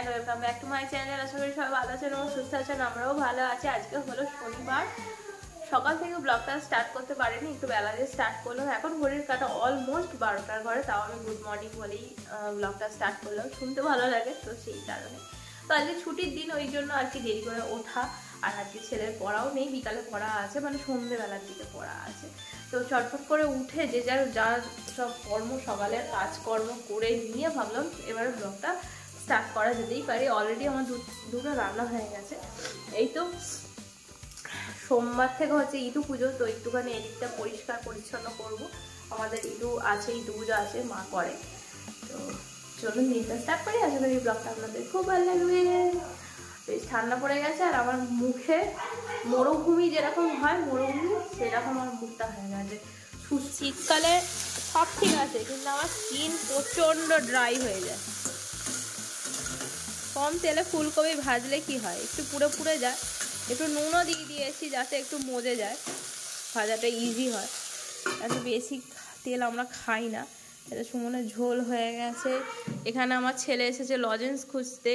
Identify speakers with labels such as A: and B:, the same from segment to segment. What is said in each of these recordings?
A: And welcome back to my channel. আশা করি সবাই ভালো আছেন এবং সুস্থ আছেন, আমরাও ভালো আছি। আজকে হলো শনিবার, সকাল থেকে ব্লগটা স্টার্ট করতে পারিনি, একটু বেলা দিয়ে স্টার্ট করলাম। এখন ঘড়ির কাটা অলমোস্ট 12টার ঘরে, তাও আমি গুড মর্নিং বলেই ব্লগটা স্টার্ট করলাম, শুনতে ভালো লাগে তো সেই কারণে। তো আজকে ছুটির দিন, ওই জন্য আর কি দেরি করে ওঠা। আর আজকে ছেলের পড়াও নেই, বিকালে পড়া আছে, মানে সন্ধ্যেবেলার দিকে পড়া আছে। তো চটপট করে উঠে যে যার সব কর্ম, সকালের কাজকর্ম করে নিয়ে ভাবলাম এবার ব্লগটা স্টার্ট করা যেতেই পারে। অলরেডি আমার দুটো রান্না হয়ে গেছে। এই তো সোমবার থেকে হচ্ছে ইদু পুজো, তো একটুখানি এদিকটা পরিষ্কার পরিচ্ছন্ন করব। আমাদের ইদু আছে, ইদু পুজো আছে, মা করে। তো চলুন দিনটা স্টার্ট করি। আশা করি ব্লগটা আপনাদের খুব ভালো লাগবে। বেশ ঠান্ডা পড়ে গেছে আর আমার মুখে মরুভূমি যেরকম হয়, মরুভূমি সেরকম আমার মুখটা হয়ে গেছে। শীতকালে সব ঠিক আছে, কিন্তু আমার স্কিন প্রচণ্ড ড্রাই হয়ে যায়। কম তেলে ফুলকপি ভাজলে কি হয়, একটু পুড়ে পুড়ে যায়। একটু নুনও দিয়ে দিয়েছি যাতে একটু মজে যায়, ভাজাটা ইজি হয়। এত বেশি তেল আমরা খাই না। এটা সুমনের ঝোল হয়ে গেছে। এখানে আমার ছেলে এসেছে লজেন্স খুঁজতে।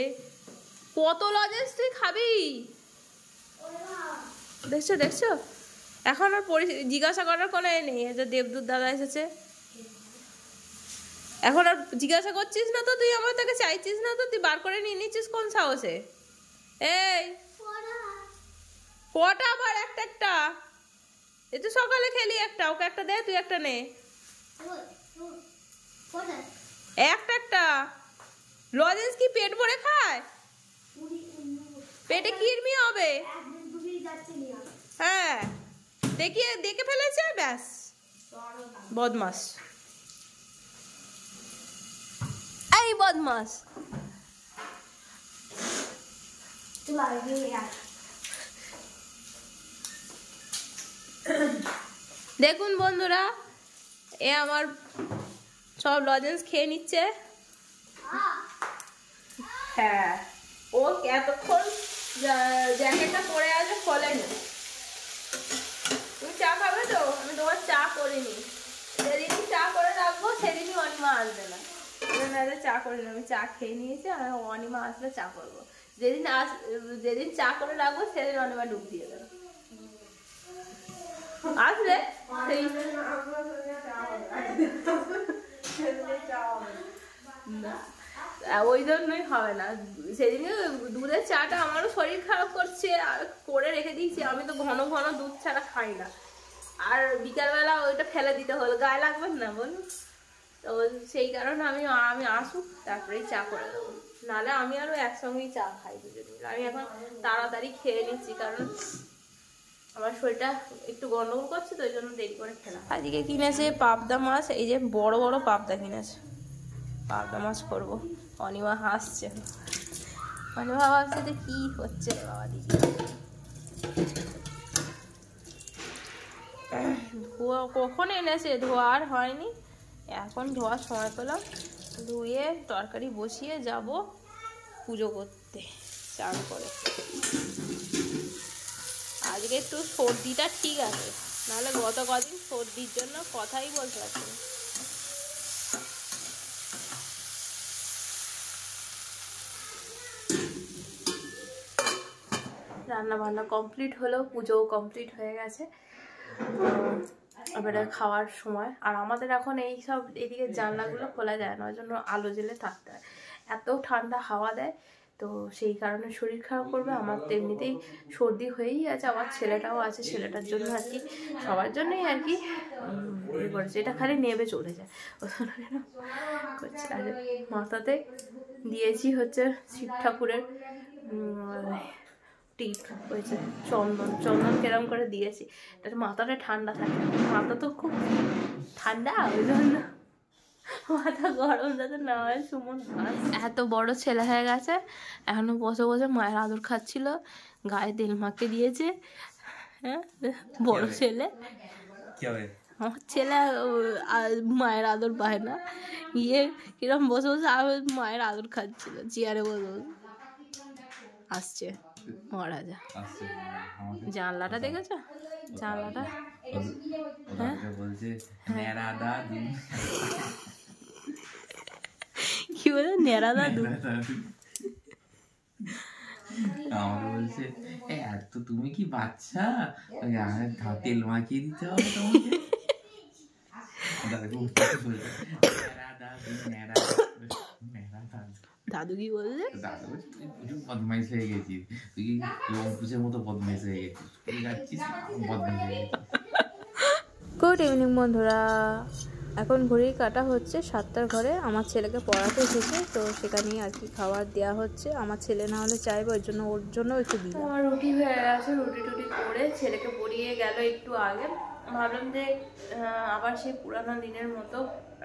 A: কত লজেন্স তুই খাবি? দেখছো দেখছো, এখন আর জিজ্ঞাসা করার কোনো নেই যে দেবদূত দাদা এসেছে। এখন আর জিজ্ঞাসা করছিস না তো, তুই আমার তাকে চাইছিস না তো, তুই বার করে নিয়ে নিচ্ছিস কোন সাহসে? এই কটা আবার একটা একটা, এ তো সকালে খেলি একটা, ওকে একটা দে, তুই একটা নে। একটা একটা লজেন্স কি পেট ভরে খায়? পেটে কিরমি হবে। হ্যাঁ দেখে ফেলেছে, ব্যাস বদমাস। এই বদমাস, দেখুন বন্ধুরা, এ আমার সব লজেন্স খেয়ে নিচ্ছে। হ্যাঁ, ও এতক্ষণ জ্যাকেটটা পরে আছে খোলেনি। তুমি চা খাবে তো? আমি তোমার চা করিনি। যেদিনই চা করে রাখবো সেদিনই অনিমা আসবে না। চা করিনি, আমি চা খেয়ে নিয়েছি। আর অনিমা আসলে চা করবো। যেদিন চা করে রাখবো সেদিন অনিমা ডুব দিয়ে দেবে। আসলে সেই ওই জন্যই হবে না। সেদিনকে দুধের চাটা আমারও শরীর খারাপ করছে, আর করে রেখে দিয়েছি। আমি তো ঘন ঘন দুধ ছাড়া খাই না। আর বিকালবেলা ওইটা ফেলে দিতে হলো, গায়ে লাগবে না বলুন? তো সেই কারণে আমি আসুক তারপরেই চা করে দেবো। নাহলে আমি আরও একসঙ্গেই চা খাই দুজনে। আমি এখন তাড়াতাড়ি খেয়ে নিচ্ছি, কারণ আমার শরীরটা একটু গন্ডগোল করছে, তো ওই জন্য দেরি করে খেলাম। আজকে কিনেছে পাবদা মাছ, এই যে বড় বড় পাবদা কিনেছে। পাবদা মাছ করবো। অনিমা হাসছে, অনিমা ভাবছে যে কি হচ্ছে রে বাবা দিদি। ধোয়া কখন এনেছে, ধোয়া আর হয়নি, এখন ধোয়ার সময় পেলাম। ধুয়ে তরকারি বসিয়ে যাব পুজো করতে চান করে। আজকে একটু সর্দিটা ঠিক আছে, নাহলে গত কদিন সর্দির জন্য কথাই বলতে পারছি না। রান্না বান্না কমপ্লিট হলো, পুজোও কমপ্লিট হয়ে গেছে। এবারে খাওয়ার সময়। আর আমাদের এখন এই সব এদিকে জানলাগুলো খোলা যায় না, ওই জন্য আলো জ্বেলে থাকতে হয়। এত ঠান্ডা হাওয়া দেয়, তো সেই কারণে শরীর খারাপ করবে। আমার তো এমনিতেই সর্দি হয়েই আছে, আমার ছেলেটাও আছে, ছেলেটার জন্য আর কি, সবার জন্যই আর কি ইয়ে করেছে। এটা খালি নেবে চলে যায়, করছে। আর মাথাতে দিয়েছি হচ্ছে শিব ঠাকুরের টিপ, হয়েছে চন্দন কেরম করে দিয়েছি, তাতে মাথাটা ঠান্ডা থাকে। মাথা তো খুব ঠান্ডা, ওই জন্য মাথা গরম যাতে না হয়। সুমন এত বড় ছেলে হয়ে গেছে, এখনো বসে বসে মায়ের আদর খাচ্ছিল, গায়ে তেল মাখিয়ে দিয়েছে। হ্যাঁ, বড় ছেলে, আমার ছেলে মায়ের আদর পায় না, গিয়ে কিরম বসে বসে মায়ের আদর খাচ্ছিল চেয়ারে বসে বসে। আসছে মহারাজা, জানলাটা দেখেছো? জানলাটা কি বলে, নেড়া দাদু।
B: আমাকে বলছে এত তুমি কি বাচ্চা, তেল মাখিয়ে দিতে হবে তোমাকে।
A: দাদু কি বললে?
B: দাদু তুই প্রচুর বদমাইশ হয়ে গেছিস, তুই অঙ্কুশের মতো বদমাইশ হয়ে গেছিস, স্কুলে যাচ্ছিস বদমাইশ হয়ে গেছিস।
A: গুড ইভিনিং বন্ধুরা, এখন ঘড়ির কাটা হচ্ছে 7টার ঘরে। আমার ছেলেকে পড়াতে এসেছে, তো সেখানেই আর কি খাবার দেওয়া হচ্ছে। আমার ছেলে না হলে চাইবে, ওর জন্য একটু দিই। আমার রুটি হয়ে গেছে, রুটি করে ছেলেকে পড়িয়ে গেল একটু আগে। ভাবলাম যে আবার সেই পুরানো দিনের মতো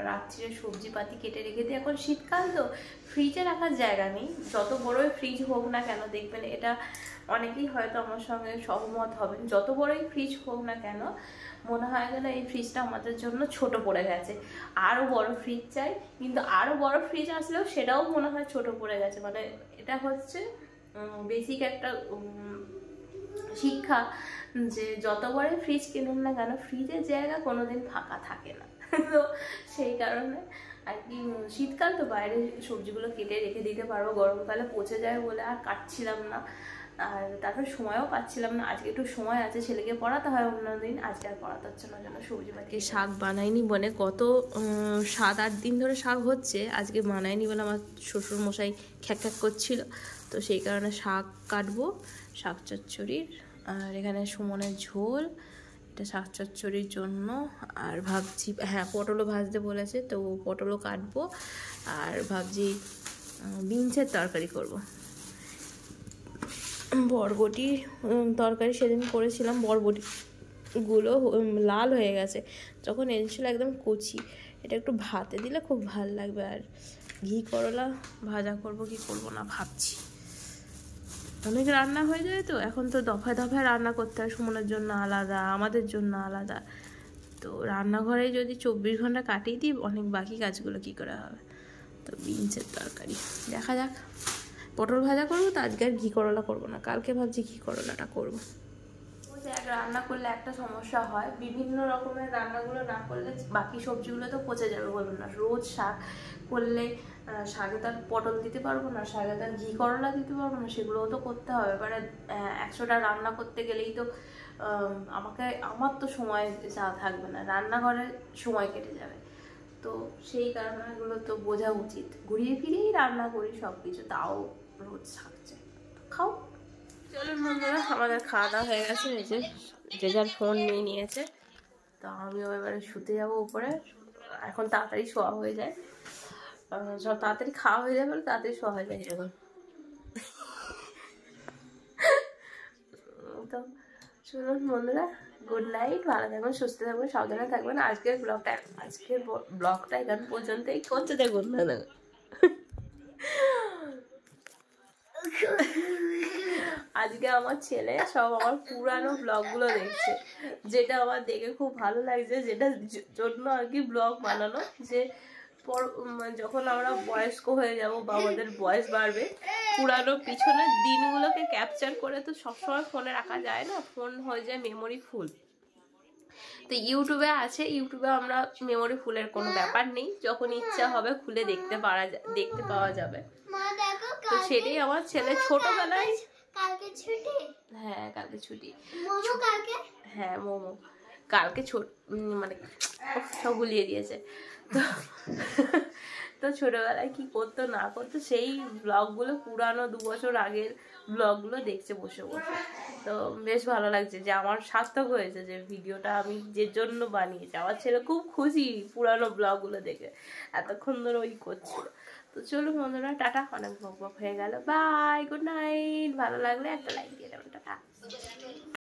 A: রাত্রিরে সবজিপাতি কেটে রেখে দিই। এখন শীতকাল তো ফ্রিজে রাখার জায়গা নেই, যত বড়ই ফ্রিজ হোক না কেন। দেখবেন এটা অনেকেই হয়তো আমার সঙ্গে সহমত হবেন, যত বড়ই ফ্রিজ হোক না কেন মনে হয় যেন এই ফ্রিজটা আমাদের জন্য ছোট পড়ে গেছে, আরও বড় ফ্রিজ চাই। কিন্তু আরও বড় ফ্রিজ আসলেও সেটাও মনে হয় ছোট পড়ে গেছে। মানে এটা হচ্ছে বেসিক একটা শিক্ষা, যে যত বড় ফ্রিজ কিনুন না কেন ফ্রিজের জায়গা কোনোদিন ফাঁকা থাকে না। তো সেই কারণে আর কি শীতকাল তো বাইরে সবজিগুলো কেটে রেখে দিতে পারবো, গরমকালে পচে যায় বলে আর কাটছিলাম না। আর তারপরে সময়ও পাচ্ছিলাম না। আজকে একটু সময় আছে, ছেলেকে পড়াতে হয় অন্যদিন, আজকে আর পড়াতে হচ্ছে না, জন্য সবজি পাতি শাক বানাইনি বলে গত 7-8 দিন ধরে শাক হচ্ছে, আজকে বানাইনি বলে আমার শ্বশুর মশাই খ্যাক করছিল। তো সেই কারণে শাক কাটবো, শাক চচ্চড়ির। আর এখানে সুমনের ঝোল, এটা শাক চচ্চড়ির জন্য। আর ভাবছি হ্যাঁ পটলও ভাজতে বলেছে, তো পটলও কাটবো। আর ভাবছি বিনসের তরকারি করব। বরবটি তরকারি সেদিন করেছিলাম, বরবটিগুলো লাল হয়ে গেছে, যখন এনেছিল একদম কচি। এটা একটু ভাতে দিলে খুব ভাল লাগবে। আর ঘি করলা ভাজা করব কি করব না ভাবছি। অনেক রান্না হয়ে যায় তো, এখন তো দফায় দফায় রান্না করতে হয়, সুমনের জন্য আলাদা, আমাদের জন্য আলাদা। তো রান্নাঘরে যদি 24 ঘন্টা কাটিয়ে দিই, অনেক বাকি কাজগুলো কি করে হবে। তো বিনসের তরকারি দেখা যাক। পটল ভাজা করবো তো আজকে, আর ঘি করলা করবো না, কালকে ভাবছি ঘি করলাটা করবো। এক রান্না করলে একটা সমস্যা হয়, বিভিন্ন রকমের রান্নাগুলো না করলে বাকি সবজিগুলো তো পচে যাবে। বলুন না, রোজ শাক করলে শাকে তার পটল দিতে পারবো না, শাকে তার ঘি করলা দিতে পারবো না, সেগুলোও তো করতে হবে। এবারে 100টা রান্না করতে গেলেই তো আমার তো সময় যা থাকবে না, রান্নাঘরে সময় কেটে যাবে। তো সেই কারণগুলো তো বোঝা উচিত। ঘুরিয়ে ফিরিয়েই রান্না করি সব কিছু, তাও রোজ শাক চাই। খাও। চলুন বন্ধুরা, আমাদের খাওয়া দাওয়া হয়ে গেছে, এই যে যার ফোন নিয়ে নিয়েছে। তো আমিও এবারে শুতে যাবো উপরে। এখন তাড়াতাড়ি শোয়া হয়ে যায়, সব তাড়াতাড়ি খাওয়া হয়ে যায় বলে তাড়াতাড়ি শোয়া হয়ে যায় এরকম। তো চলুন বন্ধুরা, গুড নাইট, ভালো থাকবেন, সুস্থ থাকবেন, সাবধানে থাকবেন। আজকের ব্লগটা এখান পর্যন্তই করতে দেখুন না। আজকে আমার ছেলে সব আমার পুরানো ব্লগগুলো দেখছে, যেটা আমার দেখে খুব ভালো লাগছে, যেটার জন্য আর কি ব্লগ বানানো। যে যখন আমরা বয়স্ক হয়ে যাব বা আমাদের বয়স বাড়বে, পুরানো পিছনের দিনগুলোকে ক্যাপচার করে তো সবসময় ফোনে রাখা যায় না, ফোন হয়ে যায় মেমোরি ফুল। তো ইউটিউবে আছে, ইউটিউবে আমরা মেমোরি ফুলের কোনো ব্যাপার নেই, যখন ইচ্ছা হবে খুলে দেখতে পাওয়া যাবে। তো সেটাই আমার ছেলে ছোটবেলায়। কালকে ছুটি? হ্যাঁ কালকে ছুটি। মোমো কালকে? হ্যাঁ মোমো কালকে। মানে সব গুলিয়ে দিয়েছে। তো ছোটবেলায় কি করতো না করতো সেই ব্লগগুলো, পুরানো 2 বছর আগের ব্লগগুলো দেখছে বসে বসে। তো বেশ ভালো লাগছে যে আমার সার্থক হয়েছে, যে ভিডিওটা আমি যে জন্য বানিয়েছি। আমার ছেলে খুব খুশি পুরানো ব্লগগুলো দেখে, এতক্ষণ ধরে ওই করছিল। তো চলুন বন্ধুরা, টাটা, অনেক বক হয়ে গেল, বাই, গুড নাইট। ভালো লাগলে একটা লাইক দিয়ে দেবেন, টাটা।